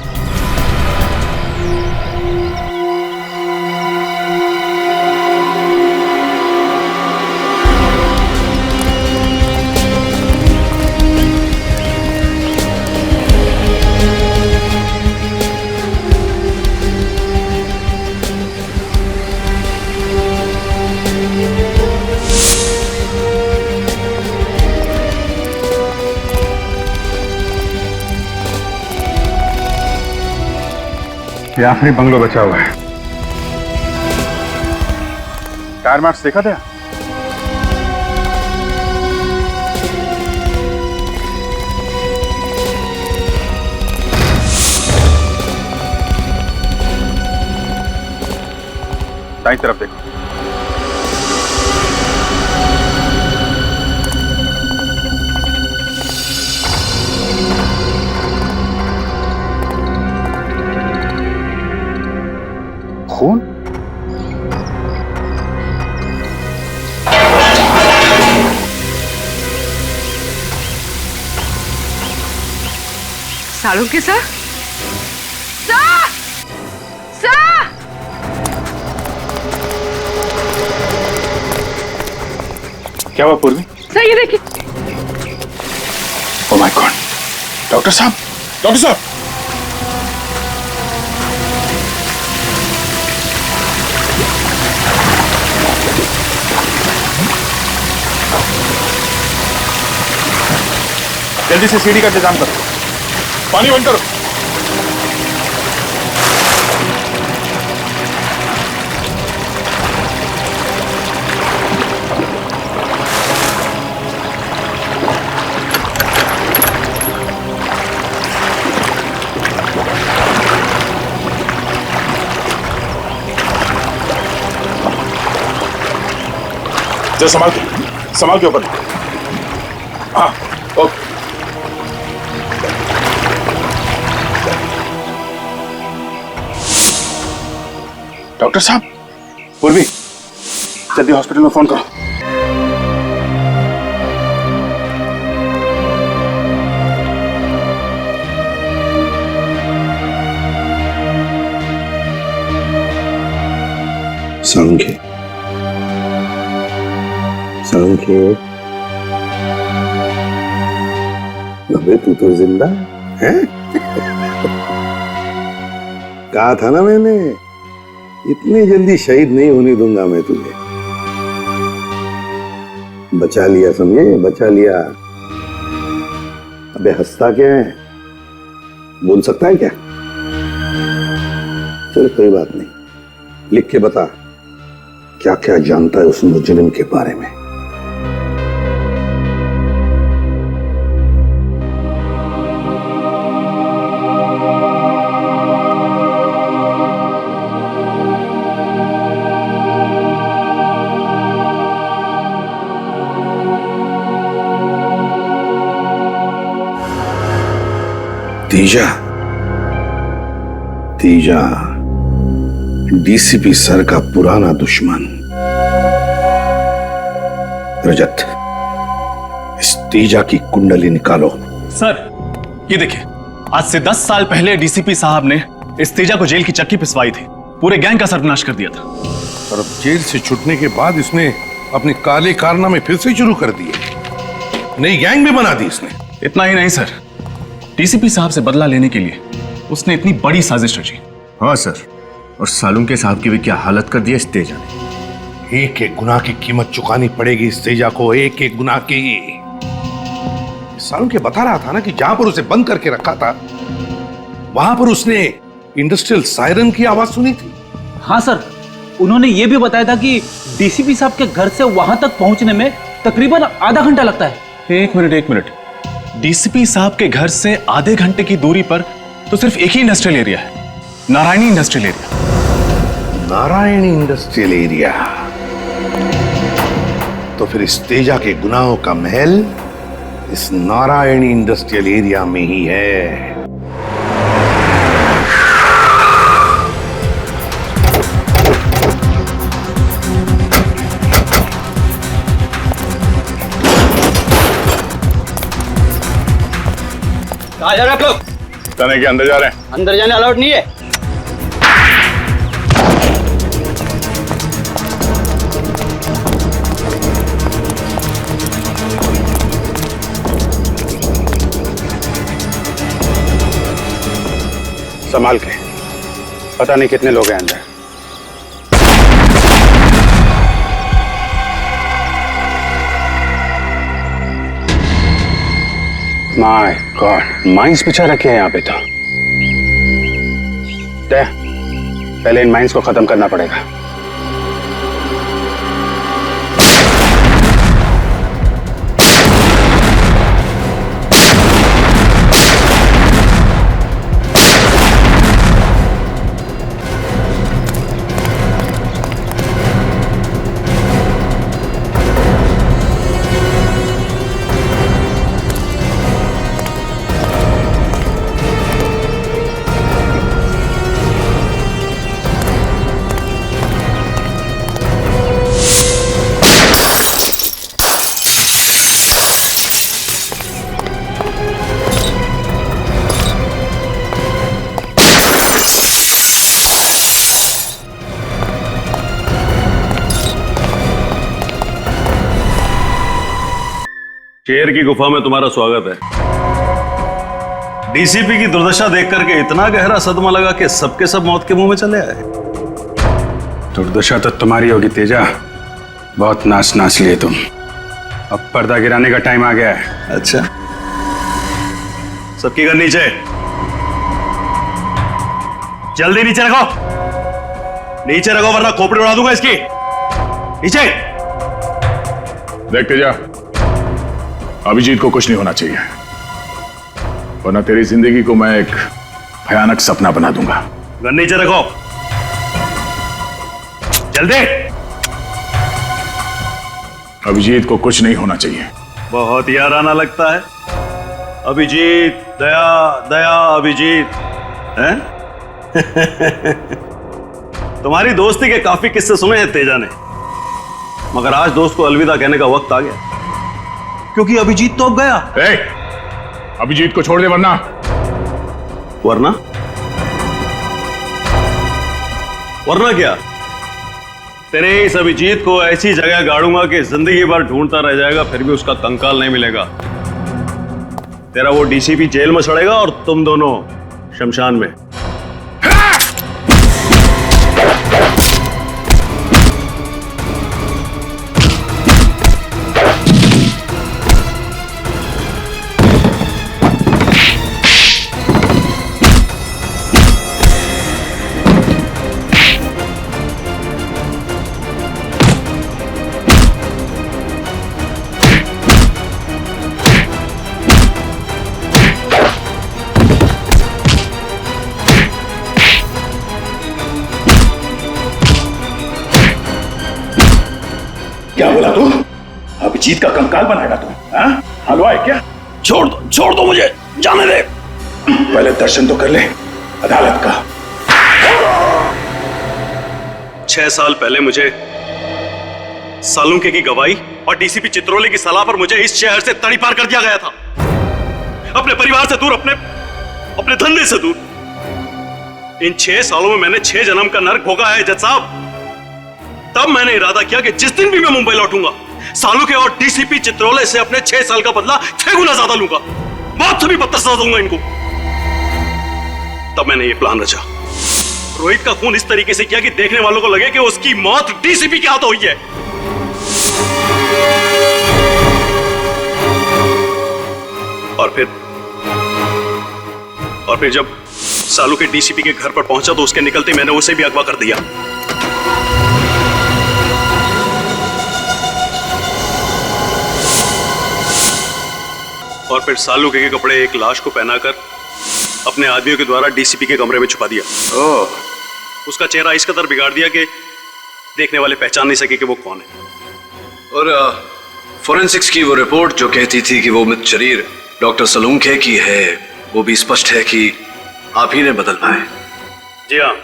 ये आखिरी बंगलो बचा हुआ है। टायर मार्क्स देखा था? दाईं तरफ देखो। खून? सालों के सर? क्या हुआ पूर्वी? सर ये देखिए। ओह माय गॉड, डॉक्टर साहब, डॉक्टर साहब। जल्दी से सीढ़ी का इंतजाम करो, पानी बंद करो। जरा संभाल के ऊपर। हाँ ओके। डॉक्टर साहब, पूर्वी जल्दी हॉस्पिटल में फोन करो। सांख्य, अबे तू तो जिंदा है। कहा था ना मैंने, इतनी जल्दी शहीद नहीं होने दूंगा मैं तुझे। बचा लिया, समझे, बचा लिया। अबे हंसता क्या है, बोल सकता है क्या? चल कोई बात नहीं, लिख के बता क्या क्या जानता है उस मुजरिम के बारे में। तीजा डीसीपी सर का पुराना दुश्मन। रजत, इस तीजा की कुंडली निकालो। सर ये देखिए, आज से 10 साल पहले डीसीपी साहब ने इस तेजा को जेल की चक्की पिसवाई थी, पूरे गैंग का सर्वनाश कर दिया था। और अब जेल से छूटने के बाद इसने अपने काले कारनामे फिर से शुरू कर दिए, नई गैंग भी बना दी इसने। इतना ही नहीं सर, डीसीपी साहब से बदला लेने के लिए उसने इतनी बड़ी साजिश रची। हाँ सर, और सालुंके साहब की भी क्या हालत कर दी इस तेजा ने। एक एक गुनाह की कीमत चुकानी पड़ेगी इस तेजा को, एक एक गुनाह की। सालुंके बता रहा था ना कि जहां पर उसे बंद करके रखा था वहां पर उसने इंडस्ट्रियल सायरन की आवाज सुनी थी। हाँ सर, उन्होंने ये भी बताया था कि डीसीपी साहब के घर से वहां तक पहुंचने में तकरीबन आधा घंटा लगता है। एक मिनट, डीसीपी साहब के घर से आधे घंटे की दूरी पर तो सिर्फ एक ही इंडस्ट्रियल एरिया है, Narayani industrial area. Narayani industrial area, तो फिर इस तेजा के गुनाहों का महल इस नारायणी इंडस्ट्रियल एरिया में ही है। कहाँ जा रहे आप लोग? थाने के अंदर जा रहे हैं। अंदर जाने अलाउड नहीं है। संभाल के, पता नहीं कितने लोग हैं अंदर। माय गॉड, माइंस बिछा रखे हैं यहाँ पे तो। पहले इन माइंस को खत्म करना पड़ेगा। शेर की गुफा में तुम्हारा स्वागत है। डीसीपी की दुर्दशा देख करके इतना गहरा सदमा लगा कि सबके सब मौत के मुंह में चले आए। दुर्दशा तो तुम्हारी होगी तेजा, बहुत नाच लिए तुम। अब पर्दा गिराने का टाइम आ गया है। अच्छा, सबकी घर नीचे, जल्दी नीचे रखो, नीचे रखो वरना खोपड़ी उड़ा दूंगा इसकी। नीचे देखते जा, अभिजीत को कुछ नहीं होना चाहिए, वरना तेरी जिंदगी को मैं एक भयानक सपना बना दूंगा। घर नीचे रखो, जल्दी। अभिजीत को कुछ नहीं होना चाहिए। बहुत याराना लगता है। अभिजीत, दया दया अभिजीत हैं? तुम्हारी दोस्ती के काफी किस्से सुने हैं तेजा ने, मगर आज दोस्त को अलविदा कहने का वक्त आ गया, क्योंकि अभिजीत तो अब गया। अभिजीत को छोड़ दे, वरना वरना क्या? तेरे इस अभिजीत को ऐसी जगह गाड़ूंगा कि जिंदगी भर ढूंढता रह जाएगा, फिर भी उसका कंकाल नहीं मिलेगा। तेरा वो डीसीपी जेल में सड़ेगा और तुम दोनों शमशान में। क्या बोला तू? अभिजीत का कंकाल बनाएगा तू? हलवा है क्या? छोड़ दो मुझे, जाने दे। पहले दर्शन तो कर ले अदालत का। 6 साल पहले मुझे सालुंके की गवाही और डीसीपी चित्रोले की सलाह पर मुझे इस शहर से तड़ीपार कर दिया गया था, अपने परिवार से दूर, अपने धंधे से दूर। इन 6 सालों में मैंने 6 जन्म का नर्क भोगा है जज साहब। तब मैंने इरादा किया कि जिस दिन भी मैं मुंबई लौटूंगा, सालुंके और डीसीपी चित्रोले से अपने 6 साल का बदला 6 गुना ज्यादा लूंगा, मौत से भी बदतर सजा दूंगा इनको। तब मैंने ये प्लान रचा, रोहित का खून इस तरीके से किया कि देखने वालों को लगे कि उसकी मौत डीसीपी के हाथों हुई है। और फिर जब सालुंके डीसीपी के घर पर पहुंचा तो उसके निकलते मैंने उसे भी अगवा कर दिया। और फिर सालुंके के कपड़े एक लाश को पहनाकर अपने आदमियों के द्वारा डीसीपी के कमरे में छुपा दिया। उसका चेहरा इस कदर बिगाड़ दिया कि देखने वाले पहचान नहीं सके कि वो कौन है। और फोरेंसिक्स की वो रिपोर्ट जो कहती थी कि वो मृत शरीर डॉक्टर सालुंके की है, वो भी स्पष्ट है कि आप ही ने बदल पाए। जी हाँ,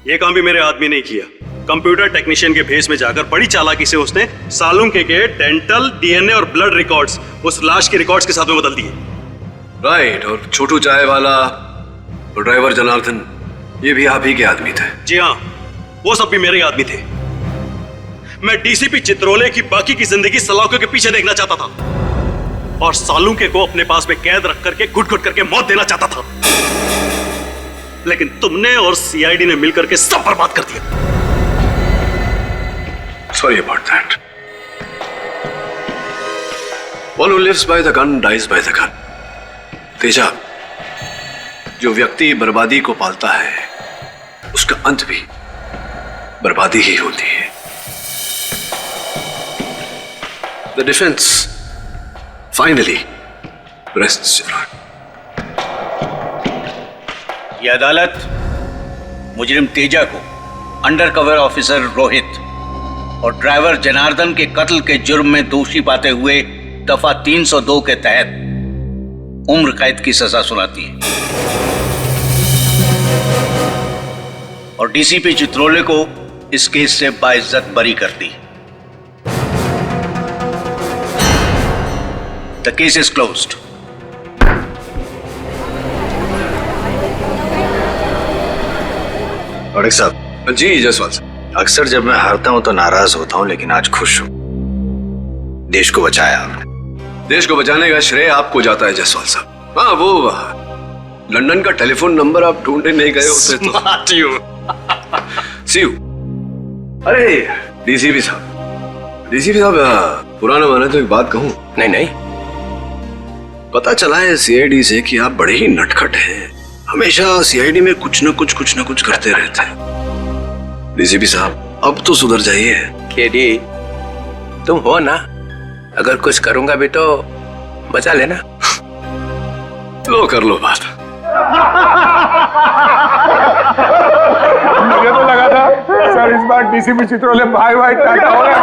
ये काम भी मेरे आदमी ने किया। कंप्यूटर टेक्नीशियन के भेस में जाकर बड़ी चालाकी से उसने सालुंके के डेंटल, डीएनए और ब्लड रिकॉर्ड्स उस लाश के रिकॉर्ड्स के साथ में बदल दिए। राइट। और छोटू चाय वाला और ड्राइवर जनार्दन, ये भी आप ही के आदमी थे? जी हाँ, वो सब भी मेरे आदमी थे। मैं डीसीपी चित्रोले की बाकी की जिंदगी सलाखों के पीछे देखना चाहता था और सालुंके को अपने पास में कैद रख करके घुट-घुट करके मौत देना चाहता था, लेकिन तुमने और सीआईडी ने मिलकर के सब बर्बाद कर दिया। Sorry about that. One who lives by the gun dies by the gun. Teja, जो व्यक्ति बर्बादी को पालता है उसका अंत भी बर्बादी ही होती है। The defense finally rests your hand. यह अदालत मुजरिम तेजा को अंडर कवर ऑफिसर रोहित और ड्राइवर जनार्दन के कत्ल के जुर्म में दोषी पाते हुए दफा 302 के तहत उम्र कैद की सजा सुनाती है और डीसीपी चित्रोले को इस केस से बाइज्जत बरी करती है। The case is closed. औडिक साहब। जी जसवाल साहब। अक्सर जब मैं हारता हूं तो नाराज होता हूं, लेकिन आज खुश हूं। देश को बचाया आपने। देश को बचाने का श्रेय आपको जाता है जसवाल साहब। हाँ, वो लंदन का टेलीफोन नंबर आप ढूंढने नहीं गए होते तो। सी यू। अरे डीसीपी साहब, पुराना माना तो एक बात कहूं? नहीं, पता चला है सीआईडी से कि आप बड़े ही नटखट हैं, हमेशा सीआईडी में कुछ न कुछ करते रहते हैं। डीसीपी साहब, अब तो सुधर जाइए। केडी, तुम हो ना, अगर कुछ करूंगा भी तो बचा लेना। लो कर लो बात। मुझे तो लगा था सर इस बार डीसीपी चित्रोले भाई टाटा हो गया।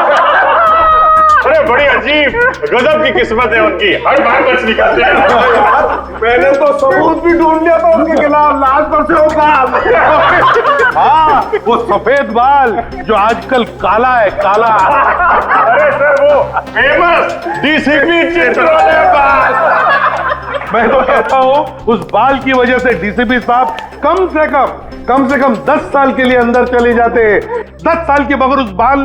अरे बड़ी अजीब गजब की किस्मत है उनकी, हर बार बच निकलते हैं। मैंने तो सबूत भी ढूंढ लिया था उनके खिलाफ, लाश पर से वो बाल। हाँ, वो सफेद बाल जो आजकल काला है, काला। अरे सर वो फेमस डीसीपी चित्रोले बाल। मैं तो कहता हूँ उस बाल की वजह से डीसीपी साहब कम से कम 10 साल के लिए अंदर चले जाते। 10 साल के बगैर उस बाल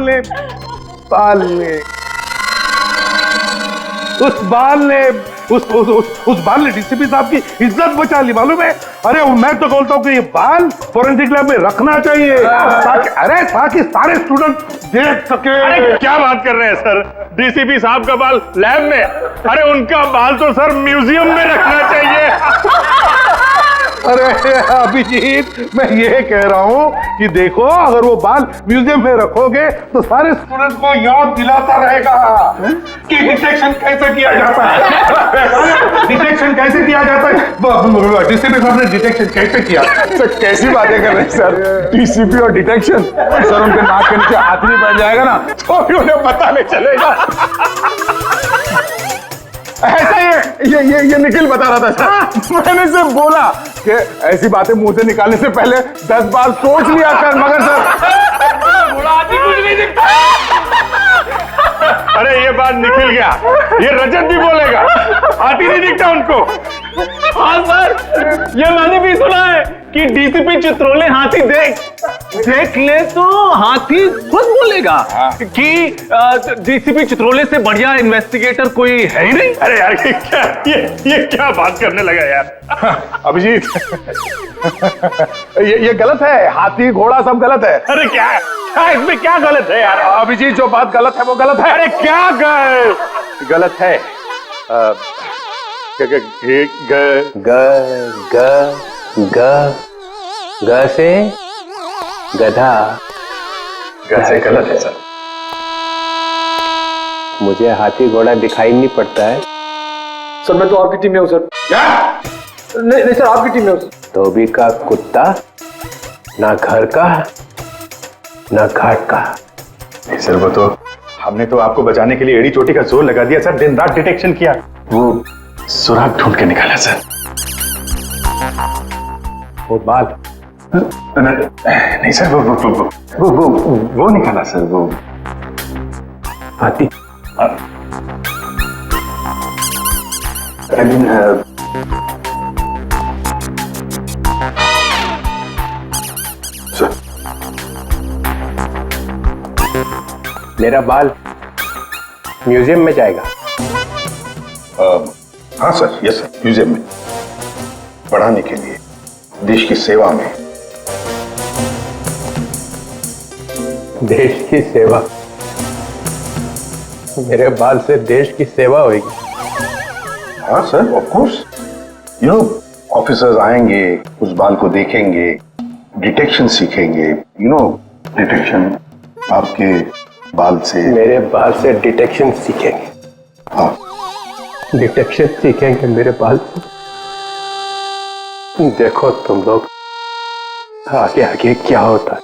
ने डीसीपी साहब की इज्जत बचा ली, मालूम है? अरे मैं तो बोलता हूँ कि ये बाल फोरेंसिक लैब में रखना चाहिए ताकि सारे स्टूडेंट देख सके। अरे क्या बात कर रहे हैं सर, डीसीपी साहब का बाल लैब में? अरे उनका बाल तो सर म्यूजियम में रखना चाहिए। अरे अभिजीत, मैं ये कह रहा हूँ कि देखो, अगर वो बाल म्यूजियम में रखोगे तो सारे स्टूडेंट को याद दिलाता रहेगा कि डिटेक्शन कैसे किया जाता है। डिटेक्शन कैसे किया जाता है, डीसीपी साहब ने डिटेक्शन कैसे किया। सर कैसी बातें कर रहे हैं सर, डीसीपी और डिटेक्शन। सर उनके नाक के नीचे हाथ नहीं बैठ जाएगा ना तो भी उन्हें पता नहीं चलेगा। ऐसा ये निखिल बता रहा था सर। मैंने सिर्फ बोला कि ऐसी बातें मुंह से निकालने से पहले 10 बार सोच लिया कर, मगर सर कुछ नहीं दिखता। अरे ये बात निकल गया, ये रजत भी बोलेगा, हाथी नहीं दिखता उनको। हाँ सर, ये मैंने भी सुना है कि डीसीपी चित्रोले हाथी देख ले तो हाथी खुद बोलेगा कि डीसीपी चित्रोले से बढ़िया इन्वेस्टिगेटर कोई है ही नहीं। अरे यार ये क्या बात करने लगा यार। अभिजीत ये गलत है, हाथी घोड़ा सब गलत है। अरे क्या इसमें क्या गलत है यार? अभिजीत जो बात गलत है वो गलत है। अरे क्या गलत है? ग से गधा। से गलत है सर। मुझे हाथी घोड़ा दिखाई नहीं पड़ता है। सर मैं तो आपकी टीम में हूँ सर। क्या? नहीं सर, आपकी टीम में हूँ। धोबी का कुत्ता, ना घर का ना घाट का। नहीं सर, वो तो हमने तो आपको बचाने के लिए एड़ी चोटी का जोर लगा दिया सर, दिन रात डिटेक्शन किया, वो सुराग ढूंढ के निकाला सर। वो बाल नहीं सर, वो निकाला सर, वो हाथी। मेरा बाल म्यूजियम में जाएगा। हाँ सर, यस सर, म्यूजियम में पढ़ाने के लिए, देश की सेवा में। देश की सेवा? मेरे बाल से देश की सेवा होगी। हाँ सर, ऑफ कोर्स। ऑफिसर्स आएंगे, उस बाल को देखेंगे, डिटेक्शन सीखेंगे। डिटेक्शन आपके बाल से। मेरे बाल से डिटेक्शन सीखेंगे? हाँ, डिटेक्शन सीखेंगे मेरे बाल से। देखो तुम लोग आगे आगे क्या होता है।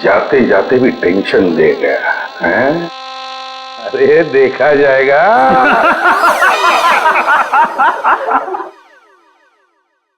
जाते जाते भी टेंशन दे गया है। अरे देखा जाएगा।